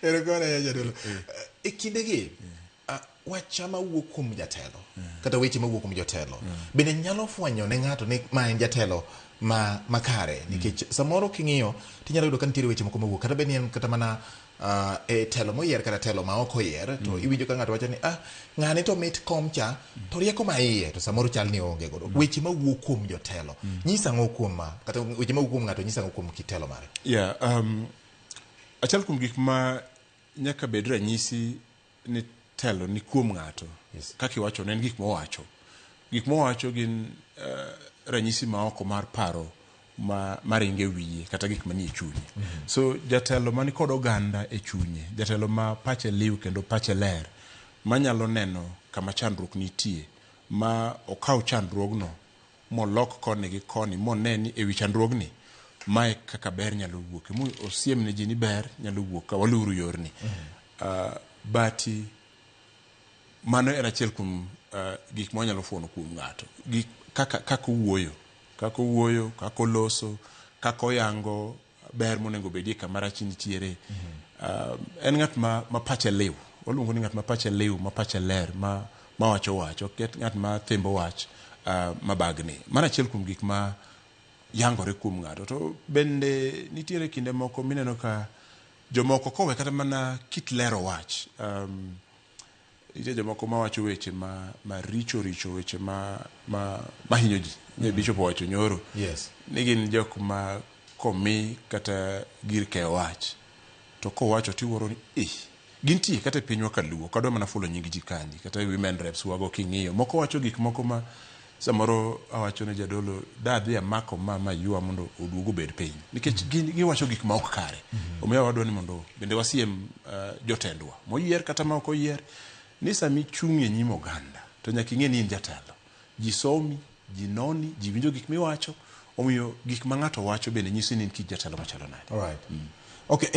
Erokamano ya jadolo. Kindegi wacha mawuok kuom jatelo kata weche mawuok kuom jotelo bende nyalo fwenyo ne ng'ato ni ma en jatelo makare nikech samoro king'iyo tinyalo yudo ka nitiere weche moko mawuok kata bende en kata mana e telo moyier kata telo ma ok oyier to iwinjo ka ng'ato wacho ni ng'ani to mit kom cha to rieko ma iye to samoro chal ni onge godo weche mawuok kuom jotelo nyisa ng'o kuom kata weche mawuok kuom ng'ato nyisa ng'o kuom kitelo mare. Achiel kuom gik ma nyaka bed ranyisi ni telo ni kuom ng'ato kaka iwacho ne gik mowacho gin ranyisi ma oko mar paro maringe wiye kata gik manie chunye. So jatelo mani kod oganda e chunye, jatelo ma pache liw kendo pache ler, manyalo neno kama chandruok nitie, ma okaw chandruogno molok koni gi koni moneni ewi chandruogni mae kaka ber nyalo wuok mo osiem ne ji ni ber nyalo wuok ka waluru yorni. Bati mano en achiel kuom gik ma nyalo fuono kuom ng'ato, gik kaka wuoyo, kaka loso, kaka oyango ber monego bedie kama rach nitiere. En ng'at ma pache liw, waluongo ni ng'at ma pache liw, ma pache ler, ma wacho ket ng'at ma thembo wach mabagni. Mano achiel kuom gik ma yangore kuom ng'ato. To bende nitiere kinde moko mineno ka jomoko kowe kata mana kit lero wach, nitie jomoko ma wacho weche ma richo weche ma hinyo ji. Bishop wacho nyoro ni gin jok ma komi kata gir keyo wach to kowacho tiwuoro ni gintie kata pinywa kaluo kadwa mana fulo nying ji kanyi kata women reps wago king'iyo moko wacho gik moko ma samoro awacho ne jadolo dadhi amako ma yua mondo oduogo bed piny nikech giwacho gik ma ok kare. Omiyo wadwa ni mondo bende wasiem jotendwa moyier kata ma ok oyier ni sami chung' e nyim oganda to nyaka ing'e ni in jatelo, ji somi, ji noni, ji winjo gik miwacho, omiyo gik ma ng'ato wacho bende nyisi ni in kit jatelo machalo nade. All right. Okay.